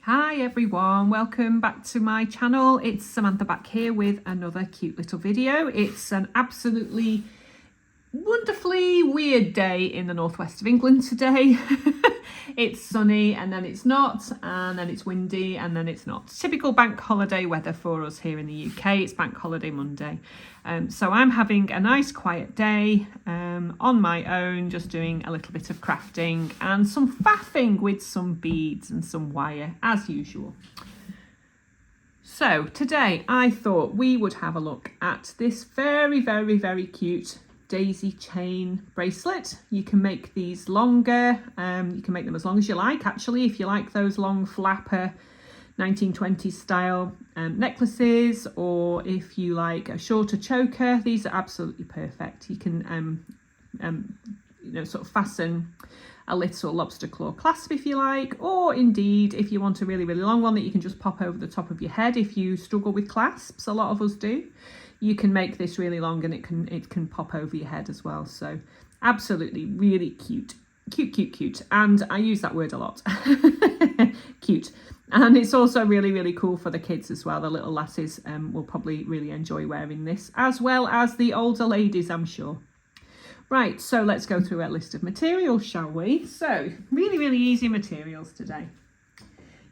Hi everyone, welcome back to my channel. It's Samantha back here with another cute little video. It's an absolutely wonderfully weird day in the northwest of England today. It's sunny and then it's not, and then it's windy and then it's not. Typical bank holiday weather for us here in the UK. It's bank holiday Monday. So I'm having a nice quiet day on my own, just doing a little bit of crafting and some faffing with some beads and some wire as usual. So today I thought we would have a look at this very cute daisy chain bracelet. You can make these longer, you can make them as long as you like actually, if you like those long flapper 1920s style necklaces, or if you like a shorter choker, these are absolutely perfect. You can you know, sort of fasten a little lobster claw clasp if you like, or indeed if you want a really long one that you can just pop over the top of your head if you struggle with clasps. A lot of us do. You can make this really long and it can pop over your head as well. So absolutely really cute, and I use that word a lot. Cute. And it's also really cool for the kids as well. The little lasses will probably really enjoy wearing this, as well as the older ladies, I'm sure. Right, so let's go through our list of materials, shall we? So really easy materials today.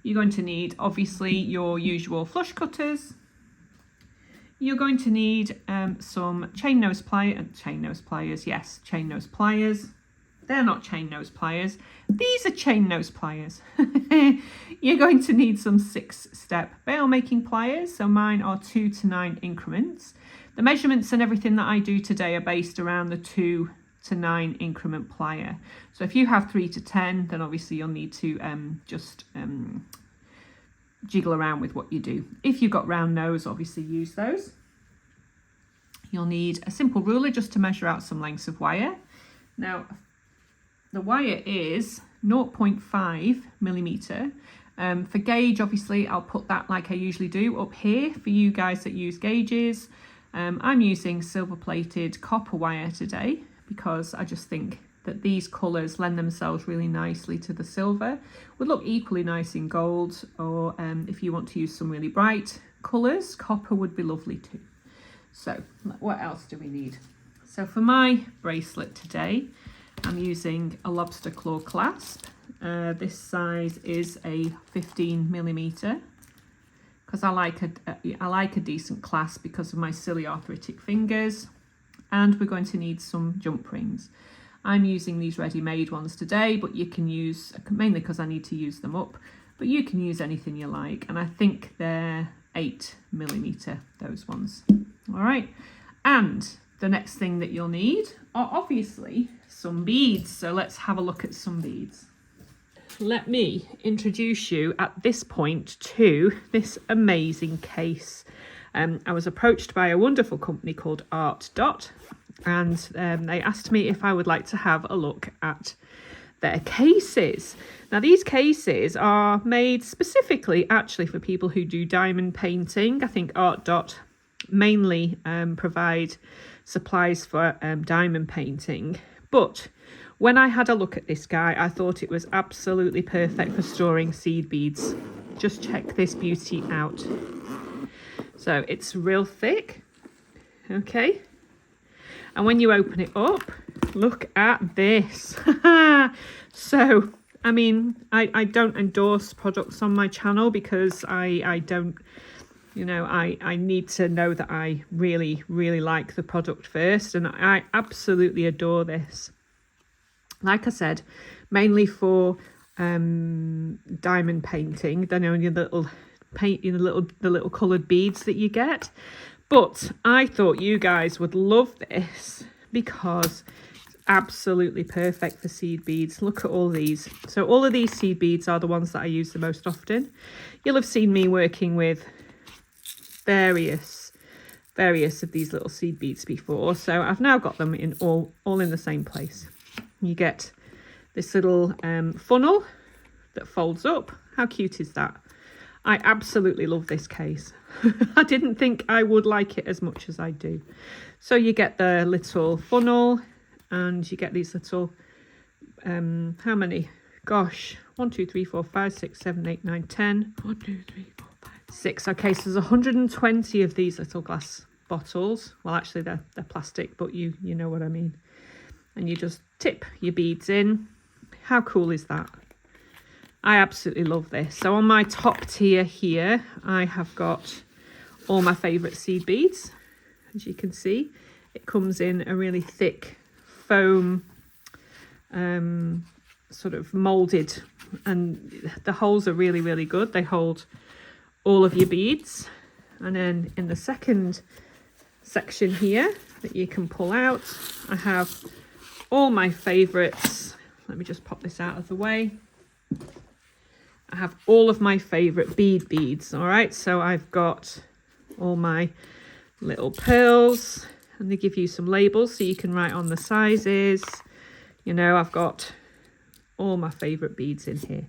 You're going to need obviously your usual flush cutters. You're going to need some chain nose pliers. Yes, chain nose pliers. They're not chain nose pliers. These are chain nose pliers. You're going to need some 6-step bail making pliers. So mine are 2 to 9 increments. The measurements and everything that I do today are based around the 2 to 9 increment plier. So if you have 3 to 10, then obviously you'll need to just jiggle around with what you do. If you've got round nose, obviously use those. You'll need a simple ruler just to measure out some lengths of wire. Now, the wire is 0.5 millimeter. For gauge, obviously, I'll put that like I usually do up here for you guys that use gauges. I'm using silver plated copper wire today because I just think that these colours lend themselves really nicely to the silver. Would look equally nice in gold, or if you want to use some really bright colours, copper would be lovely too. So what else do we need? So for my bracelet today, I'm using a lobster claw clasp. This size is a 15 millimeter. Because I like a decent clasp because of my silly arthritic fingers. And we're going to need some jump rings. I'm using these ready-made ones today, but you can use, mainly because I need to use them up, but you can use anything you like. And I think they're 8 millimeter, those ones. All right. And the next thing that you'll need are obviously some beads. So let's have a look at some beads. Let me introduce you at this point to this amazing case. I was approached by a wonderful company called ARTDOT, and they asked me if I would like to have a look at their cases. Now, these cases are made specifically actually for people who do diamond painting. I think ARTDOT mainly provide supplies for diamond painting, but when I had a look at this guy, I thought it was absolutely perfect for storing seed beads. Just check this beauty out. So it's real thick, okay? And when you open it up, look at this. So, I mean, I don't endorse products on my channel because I don't, you know, I need to know that I really like the product first, and I absolutely adore this. Like I said, mainly for diamond painting. Then only the little paint, you know, the little coloured beads that you get. But I thought you guys would love this because it's absolutely perfect for seed beads. Look at all these. So all of these seed beads are the ones that I use the most often. You'll have seen me working with various of these little seed beads before. So I've now got them in all in the same place. You get this little funnel that folds up. How cute is that? I absolutely love this case. I didn't think I would like it as much as I do. So you get the little funnel and you get these little, how many? gosh, 1, 2, 3, 4, 5, 6, 7, 8, 9, 10. 1, 2, 3, 4, 5, 6. Okay, so there's 120 of these little glass bottles. Well, actually they're plastic, but you know what I mean. And you just tip your beads in. How cool is that? I absolutely love this. So on my top tier here, I have got all my favourite seed beads. As you can see, it comes in a really thick foam, sort of moulded, and the holes are really, really good. They hold all of your beads. And then in the second section here that you can pull out, I have all my favourites. Let me just pop this out of the way. I have all of my favourite bead beads. All right, so I've got all my little pearls, and they give you some labels so you can write on the sizes. You know, I've got all my favourite beads in here.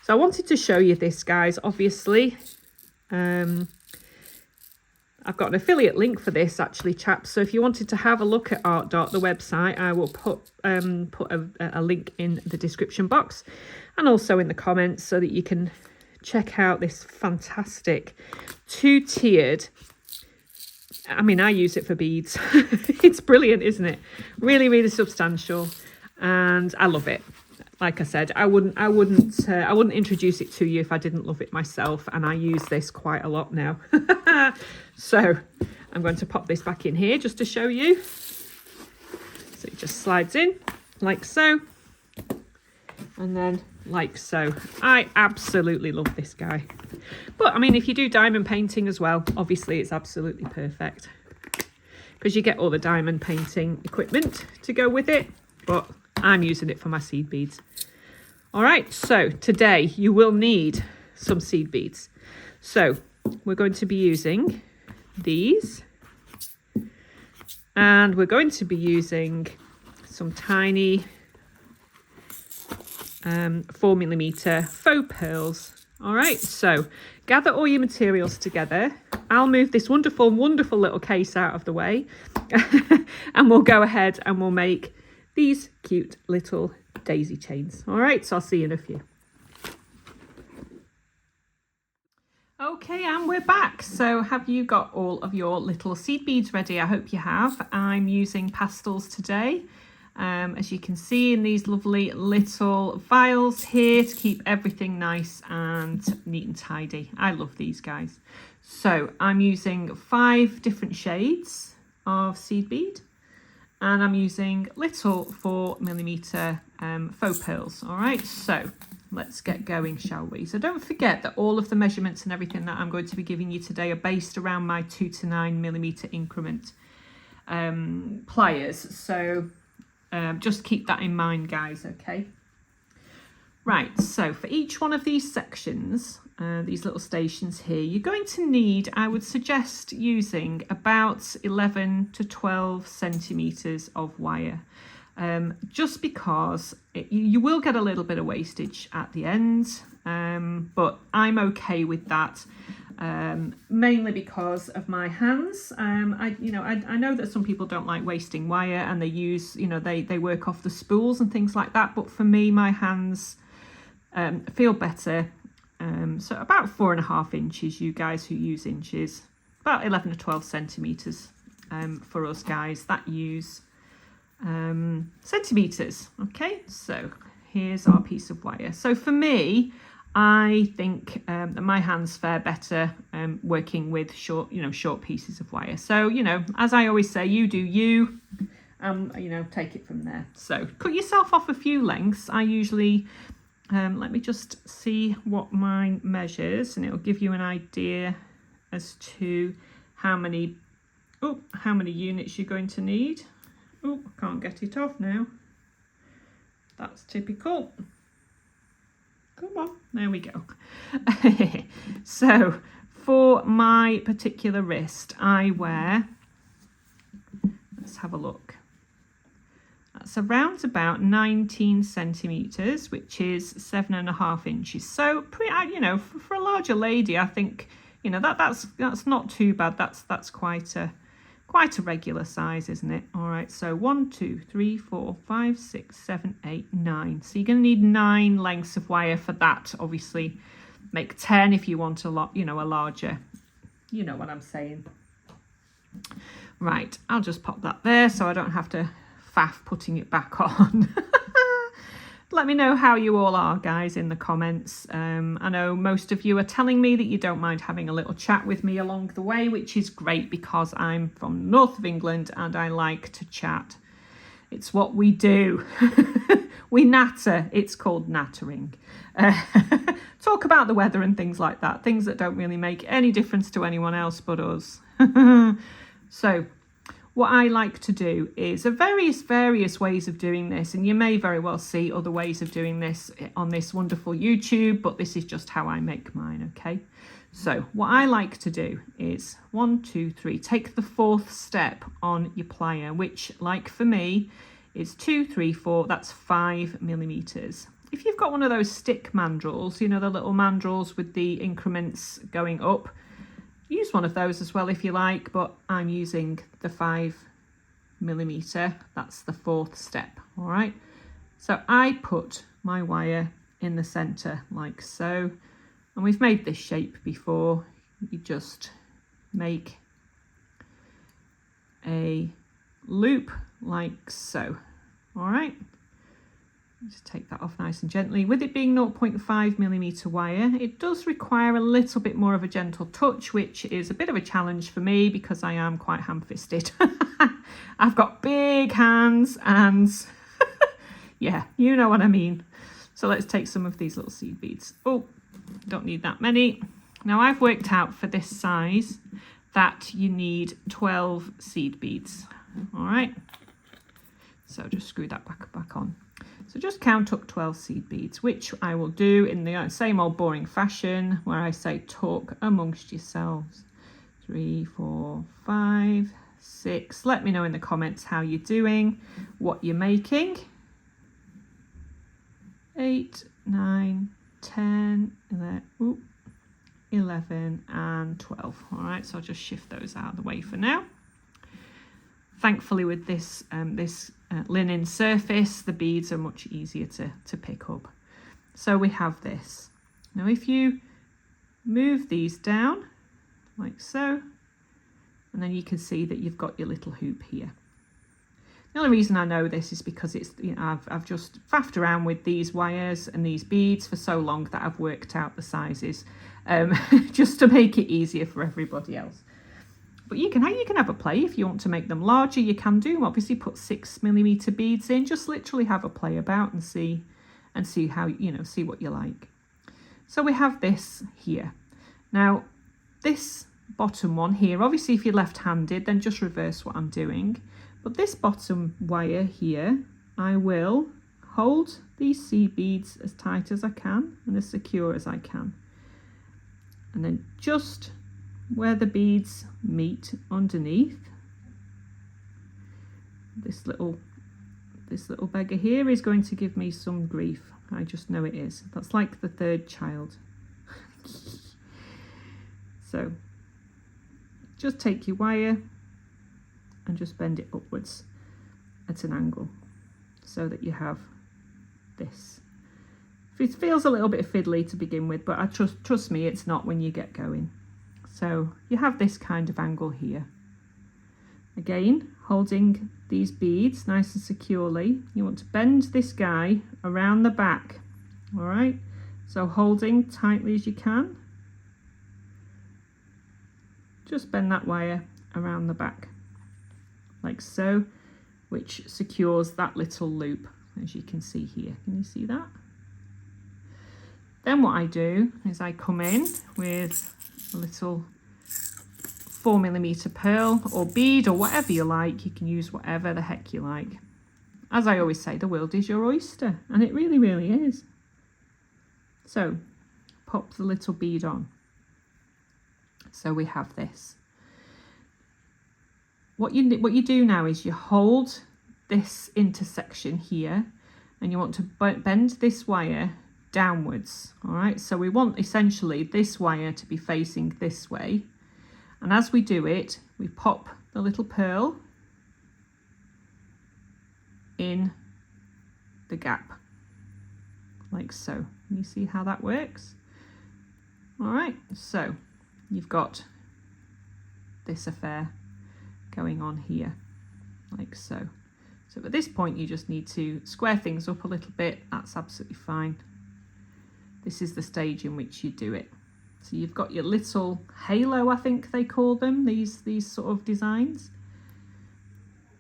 So I wanted to show you this, guys. Obviously, I've got an affiliate link for this, actually, chaps. So if you wanted to have a look at ARTDOT, the website, I will put a link in the description box and also in the comments so that you can check out this fantastic 2-tiered. I mean, I use it for beads. It's brilliant, isn't it? Really, really substantial, and I love it. Like I said, I wouldn't introduce it to you if I didn't love it myself, and I use this quite a lot now. So I'm going to pop this back in here just to show you. So it just slides in like so, and then like so. I absolutely love this guy. But I mean, if you do diamond painting as well, obviously it's absolutely perfect because you get all the diamond painting equipment to go with it. But I'm using it for my seed beads. All right, so today you will need some seed beads. So we're going to be using these, and we're going to be using some tiny 4mm faux pearls. All right, so gather all your materials together. I'll move this wonderful, wonderful little case out of the way and we'll go ahead and we'll make these cute little daisy chains. All right, so I'll see you in a few. Okay, and we're back. So have you got all of your little seed beads ready? I hope you have. I'm using pastels today. As you can see in these lovely little vials here to keep everything nice and neat and tidy. I love these guys. So I'm using 5 different shades of seed bead, and I'm using little 4mm faux pearls. All right, so let's get going, shall we? So don't forget that all of the measurements and everything that I'm going to be giving you today are based around my 2 to 9mm increment pliers. So just keep that in mind, guys, okay? Right, so for each one of these sections, these little stations here, you're going to need, I would suggest using about 11 to 12 centimetres of wire. Just because you will get a little bit of wastage at the end, but I'm okay with that. Mainly because of my hands. I know that some people don't like wasting wire, and they use, they work off the spools and things like that. But for me, my hands feel better. So about 4.5 inches, you guys who use inches, about 11 to 12 centimetres for us guys that use centimetres. Okay, so here's our piece of wire. So for me, I think that my hands fare better working with short pieces of wire. So, as I always say, you do you, take it from there. So cut yourself off a few lengths. I usually, let me just see what mine measures, and it'll give you an idea as to how many units you're going to need. Oh, I can't get it off now. That's typical. Come on, there we go. So for my particular wrist, I wear, let's have a look. That's around about 19 centimetres, which is 7.5 inches. So pretty, for a larger lady, I think, that's not too bad. That's quite quite a regular size, isn't it? All right, so 1, 2, 3, 4, 5, 6, 7, 8, 9. So you're going to need 9 lengths of wire for that. Obviously, make 10 if you want a lot, you know, a larger, you know what I'm saying. Right, I'll just pop that there so I don't have to faff putting it back on. Let me know how you all are, guys, in the comments. I know most of you are telling me that you don't mind having a little chat with me along the way, which is great because I'm from the north of England and I like to chat. It's what we do. We natter. It's called nattering. Talk about the weather and things like that. Things that don't really make any difference to anyone else but us. So what I like to do is various ways of doing this, and you may very well see other ways of doing this on this wonderful YouTube, but this is just how I make mine, okay? So what I like to do is 1, 2, 3, take the 4th step on your plier, which, like for me, is 2, 3, 4, that's 5 millimeters. If you've got one of those stick mandrels, you know, the little mandrels with the increments going up, use one of those as well if you like, but I'm using the 5 millimeter. That's the 4th step. All right, so I put my wire in the center like so, and we've made this shape before. You just make a loop like so. All right, just take that off nice and gently. With it being 0.5 millimeter wire, it does require a little bit more of a gentle touch, which is a bit of a challenge for me because I am quite ham-fisted. I've got big hands and yeah, you know what I mean. So let's take some of these little seed beads. Oh, don't need that many. Now I've worked out for this size that you need 12 seed beads. All right, so just screw that back on. So just count up 12 seed beads, which I will do in the same old boring fashion where I say talk amongst yourselves. 3, 4, 5, 6. Let me know in the comments how you're doing, what you're making. 8, 9, 10, 11 and 12. All right, so I'll just shift those out of the way for now. Thankfully with this linen surface, the beads are much easier to pick up. So we have this. Now if you move these down like so, and then you can see that you've got your little hoop here. The only reason I know this is because it's, you know, I've just faffed around with these wires and these beads for so long that I've worked out the sizes just to make it easier for everybody else. But you can have a play if you want to make them larger. You can do. Obviously, put 6 millimeter beads in. Just literally have a play about and see how, you know, see what you like. So we have this here. Now, this bottom one here. Obviously, if you're left-handed, then just reverse what I'm doing. But this bottom wire here, I will hold these seed beads as tight as I can and as secure as I can, and then just where the beads meet underneath, this little beggar here is going to give me some grief. I just know it is. That's like the 3rd child. So just take your wire and just bend it upwards at an angle so that you have this. It feels a little bit fiddly to begin with, but trust me, it's not when you get going. So you have this kind of angle here. Again, holding these beads nice and securely. You want to bend this guy around the back. All right, so holding tightly as you can. Just bend that wire around the back like so, which secures that little loop, as you can see here. Can you see that? Then what I do is I come in with a little 4 millimeter pearl or bead or whatever you like. You can use whatever the heck you like. As I always say, the world is your oyster, and it really, really is. So pop the little bead on. So we have this. What you do now is you hold this intersection here, and you want to bend this wire downwards. All right, so we want essentially this wire to be facing this way, and as we do it, we pop the little pearl in the gap, like so. Can you see how that works? All right, so you've got this affair going on here, like so. So at this point you just need to square things up a little bit. That's absolutely fine. This is the stage in which you do it. So you've got your little halo, I think they call them, these sort of designs.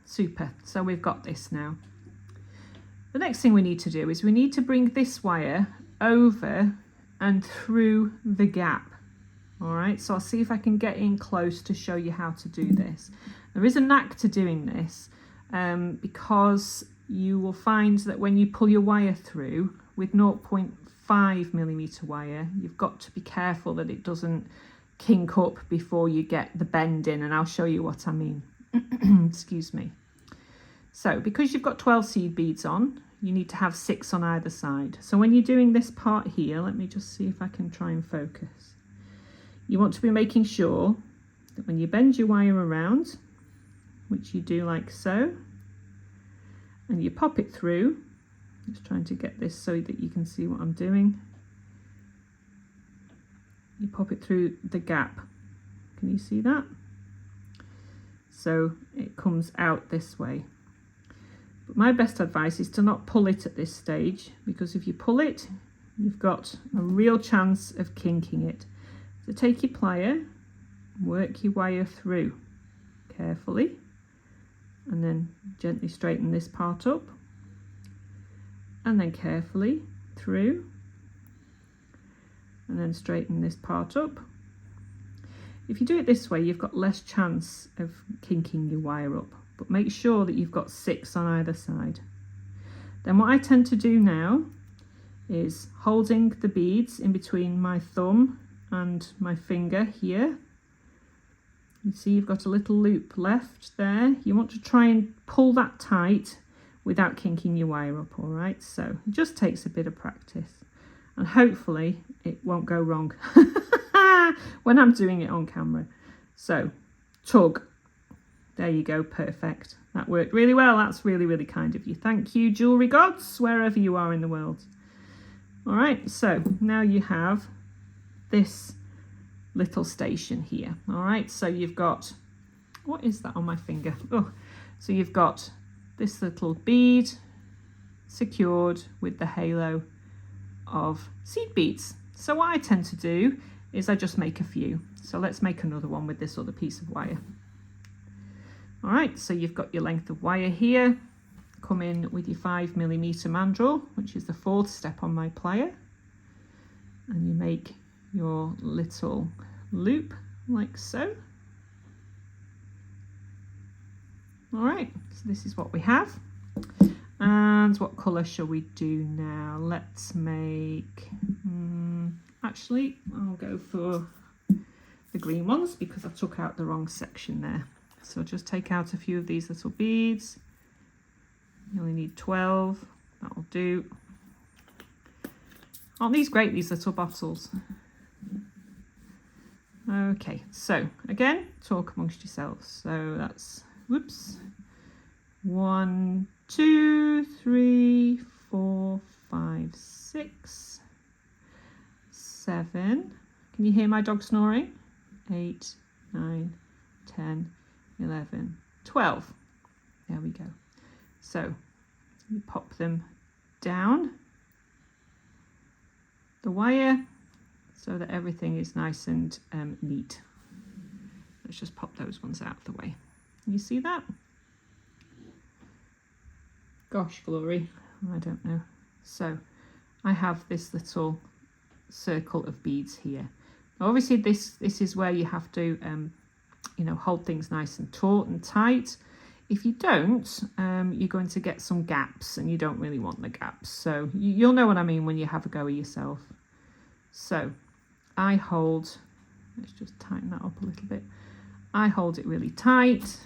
Super, so we've got this now. The next thing we need to do is we need to bring this wire over and through the gap. All right, so I'll see if I can get in close to show you how to do this. There is a knack to doing this because you will find that when you pull your wire through with 0.5mm wire, you've got to be careful that it doesn't kink up before you get the bend in, and I'll show you what I mean. Excuse me. So because you've got 12 seed beads on, you need to have 6 on either side. So when you're doing this part here, let me just see if I can try and focus. You want to be making sure that when you bend your wire around, which you do like so, and you pop it through, just trying to get this so that you can see what I'm doing. You pop it through the gap. Can you see that? So it comes out this way. But my best advice is to not pull it at this stage, because if you pull it, you've got a real chance of kinking it. So take your plier, work your wire through carefully, and then gently straighten this part up, and then carefully through, and then straighten this part up. If you do it this way, you've got less chance of kinking your wire up, but make sure that you've got 6 on either side. Then what I tend to do now is holding the beads in between my thumb and my finger here. You see you've got a little loop left there. You want to try and pull that tight without kinking your wire up, all right? So it just takes a bit of practice, and hopefully it won't go wrong when I'm doing it on camera. So tug. There you go, perfect. That worked really well. That's really, really kind of you. Thank you, jewellery gods, wherever you are in the world. All right, so now you have this little station here. All right, so you've got, what is that on my finger? Oh, so you've got this little bead secured with the halo of seed beads. So what I tend to do is I just make a few. So let's make another one with this other piece of wire. All right, so you've got your length of wire here. Come in with your 5mm mandrel, which is the 4th step on my plier, and you make your little loop like so. All right, so this is what we have. And what colour shall we do now? Let's make, actually, I'll go for the green ones because I took out the wrong section there. So just take out a few of these little beads. You only need 12, that'll do. Aren't these great, these little bottles? Okay, so again, talk amongst yourselves. So that's, whoops, 1, 2, 3, 4, 5, 6, 7. Can you hear my dog snoring? 8, 9, 10, 11, 12. There we go. So you pop them down the wire so that everything is nice and neat. Let's just pop those ones out of the way. You see that? Gosh, glory, I don't know. So I have this little circle of beads here. Now, obviously this is where you have to you know, hold things nice and taut and tight. If you don't, you're going to get some gaps, and you don't really want the gaps. So you'll know what I mean when you have a go at yourself. So I hold, let's just tighten that up a little bit. I hold it really tight.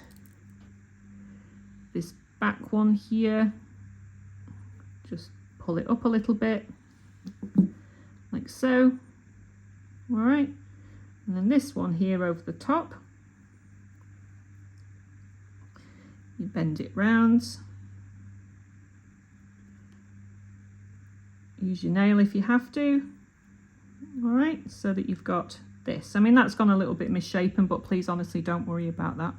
This back one here, just pull it up a little bit, like so. All right, and then this one here over the top, You bend it round. Use your nail if you have to. All right, so that you've got this. I mean, that's gone a little bit misshapen, but please honestly don't worry about that.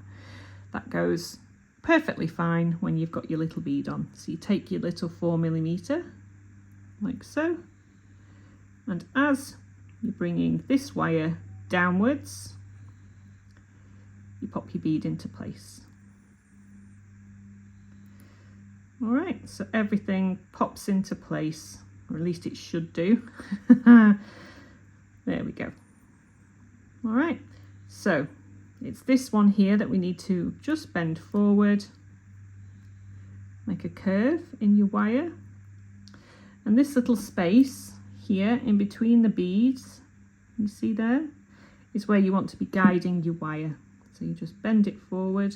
That goes perfectly fine when you've got your little bead on. So you take your little 4mm like so, and as you're bringing this wire downwards, you pop your bead into place. All right, so everything pops into place, or at least it should do. There we go. All right, so it's this one here that we need to just bend forward, make a curve in your wire, and this little space here in between the beads, you see there, is where you want to be guiding your wire. So you just bend it forward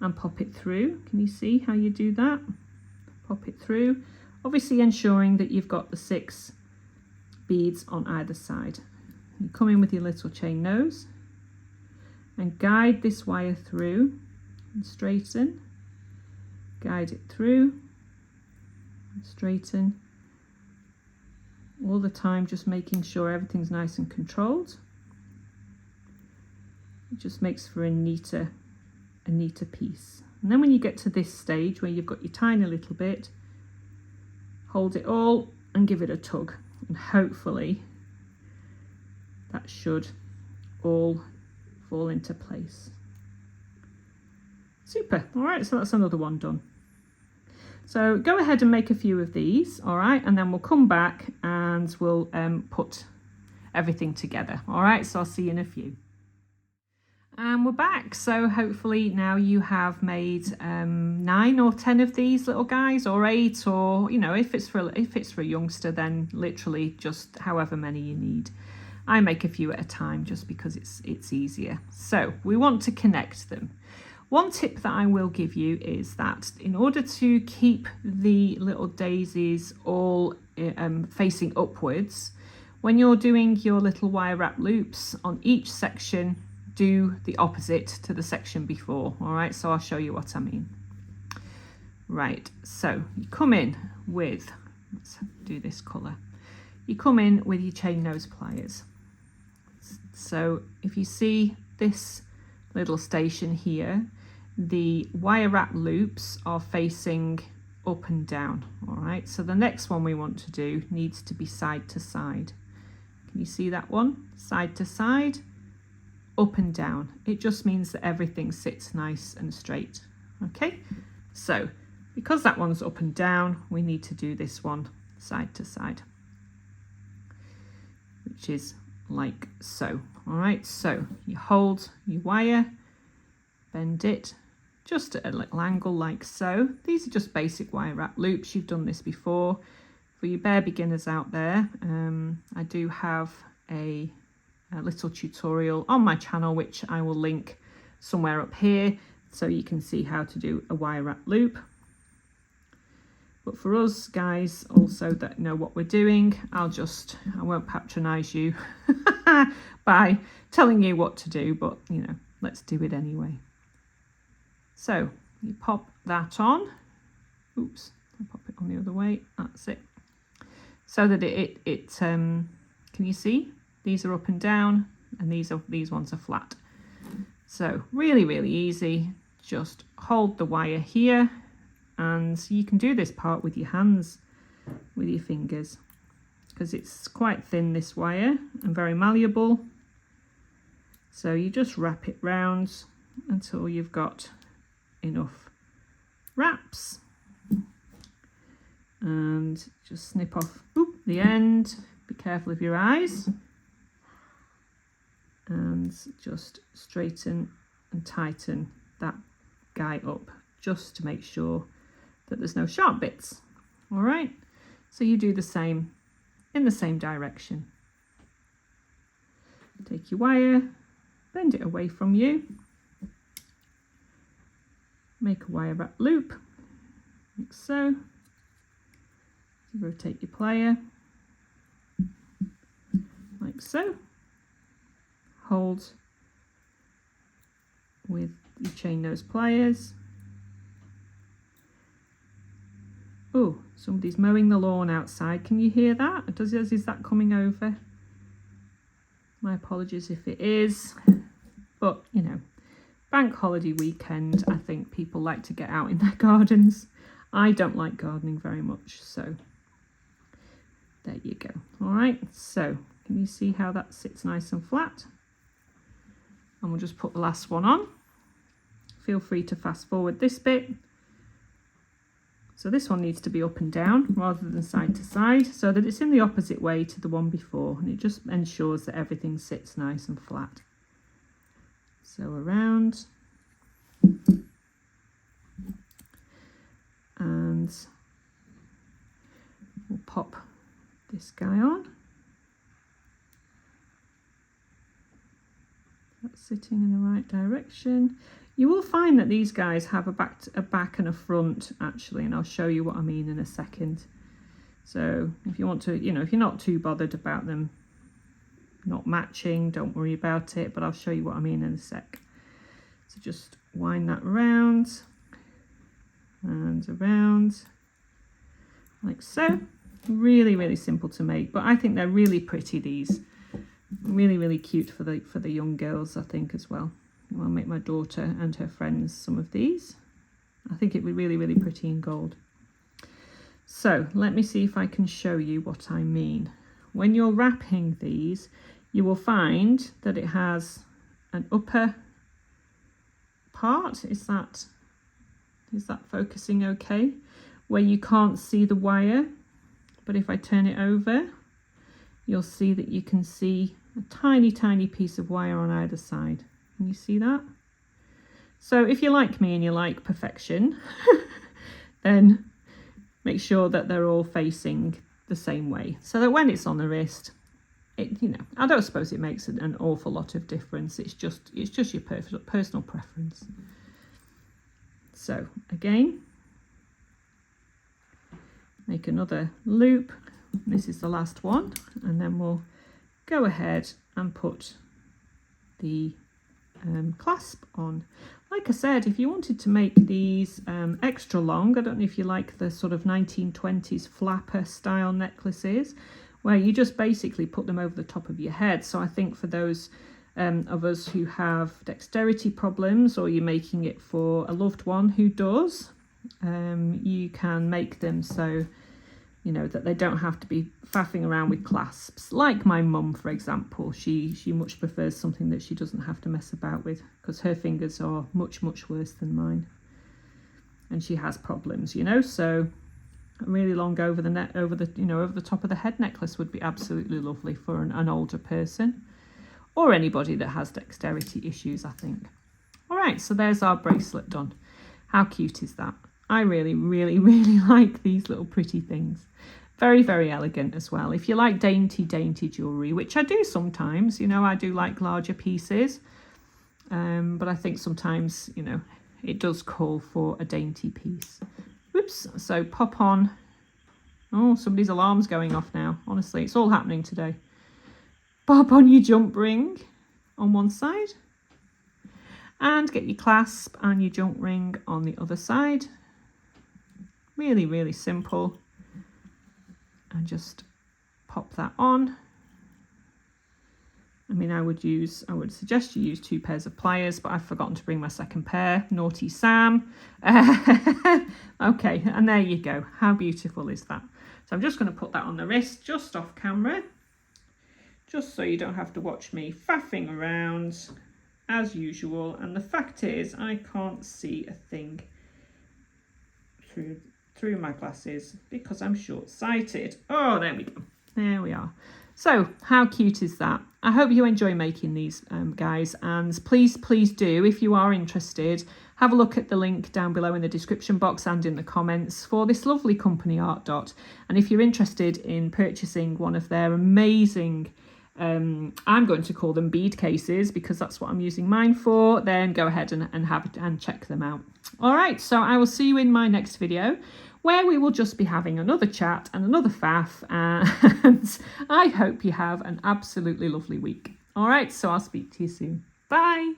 and pop it through. Can you see how you do that? Pop it through, obviously ensuring that you've got the 6 beads on either side. You come in with your little chain nose and guide this wire through and straighten, guide it through and straighten, all the time just making sure everything's nice and controlled. It just makes for a neater piece. And then when you get to this stage where you've got your tiny little bit, hold it all and give it a tug, and hopefully that should all fall into place. Super. All right, so that's another one done. So go ahead and make a few of these, all right, and then we'll come back and we'll put everything together. All right, so I'll see you in a few. And we're back. So hopefully now you have made 9 or 10 of these little guys, or 8, or you know, if it's for a youngster, then literally just however many you need. I make a few at a time just because it's easier. So we want to connect them. One tip that I will give you is that in order to keep the little daisies all facing upwards, when you're doing your little wire wrap loops on each section, do the opposite to the section before. All right, so I'll show you what I mean. Right, so you come in with, let's do this colour. You come in with your chain nose pliers. So if you see this little station here, the wire wrap loops are facing up and down. All right, so the next one we want to do needs to be side to side. Can you see that one? Side to side, up and down. It just means that everything sits nice and straight. Okay, so because that one's up and down, we need to do this one side to side, which is like so. All right, so you hold your wire, bend it just at a little angle like so. These are just basic wire wrap loops. You've done this before. For you bare beginners out there, I do have a little tutorial on my channel, which I will link somewhere up here, so you can see how to do a wire wrap loop. But for us guys also that know what we're doing, I won't patronize you by telling you what to do, but you know, let's do it anyway. So you pop that on. Oops, I'll pop it on the other way. That's it. So that can you see? These are up and down, and these ones are flat. So really, really easy. Just hold the wire here, and you can do this part with your hands, with your fingers, because it's quite thin, this wire, and very malleable. So you just wrap it round until you've got enough wraps, and just snip off the end. Be careful of your eyes, and just straighten and tighten that guy up just to make sure that there's no sharp bits. All right, so you do the same in the same direction. Take your wire, bend it away from you, make a wire wrap loop like so. Rotate your plier like so. Hold with your chain nose pliers. Oh, somebody's mowing the lawn outside. Can you hear that? Is that coming over? My apologies if it is. But, you know, bank holiday weekend, I think people like to get out in their gardens. I don't like gardening very much, so there you go. All right, so can you see how that sits nice and flat? And we'll just put the last one on. Feel free to fast forward this bit. So this one needs to be up and down rather than side to side, so that it's in the opposite way to the one before, and it just ensures that everything sits nice and flat. So around, and we'll pop this guy on. That's sitting in the right direction. You will find that these guys have a back and a front actually, and I'll show you what I mean in a second. So if you want to, you know, if you're not too bothered about them not matching, don't worry about it, but I'll show you what I mean in a sec. So just wind that around and around like so. Really, really simple to make, but I think they're really pretty, these. Really, really cute for the young girls, I think, as well. I'll make my daughter and her friends some of these. I think it'd be really, really pretty in gold. So let me see if I can show you what I mean. When you're wrapping these, you will find that it has an upper part. Is that focusing okay? Where you can't see the wire, but if I turn it over, you'll see that you can see a tiny, tiny piece of wire on either side. Can you see that? So if you're like me and you like perfection, then make sure that they're all facing the same way, so that when it's on the wrist, it, you know, I don't suppose it makes an awful lot of difference. It's just your personal preference. So again, make another loop. This is the last one, and then we'll go ahead and put the clasp on. Like I said, if you wanted to make these extra long, I don't know if you like the sort of 1920s flapper style necklaces, where you just basically put them over the top of your head. So I think for those of us who have dexterity problems, or you're making it for a loved one who does, you can make them so, you know, that they don't have to be faffing around with clasps. Like my mum, for example, she much prefers something that she doesn't have to mess about with, because her fingers are much, much worse than mine. And she has problems, you know, so a really long over the top of the head necklace would be absolutely lovely for an older person, or anybody that has dexterity issues, I think. All right, so there's our bracelet done. How cute is that? I really, really, really like these little pretty things. Very, very elegant as well. If you like dainty, dainty jewellery, which I do sometimes, you know, I do like larger pieces. But I think sometimes, you know, it does call for a dainty piece. Oops, so pop on. Oh, somebody's alarm's going off now. Honestly, it's all happening today. Pop on your jump ring on one side. And get your clasp and your jump ring on the other side. Really, really simple. And just pop that on. I mean, I would suggest you use 2 pairs of pliers, but I've forgotten to bring my second pair. Naughty Sam. Okay, and there you go. How beautiful is that? So I'm just going to put that on the wrist, just off camera, just so you don't have to watch me faffing around as usual. And the fact is, I can't see a thing through my glasses because I'm short-sighted. Oh, there we go. There we are. So how cute is that? I hope you enjoy making these, guys, and please do, if you are interested, have a look at the link down below in the description box and in the comments for this lovely company, ARTDOT. And if you're interested in purchasing one of their amazing, I'm going to call them bead cases because that's what I'm using mine for, then go ahead and check them out. All right, so I will see you in my next video, where we will just be having another chat and another faff, and I hope you have an absolutely lovely week. All right, so I'll speak to you soon. Bye.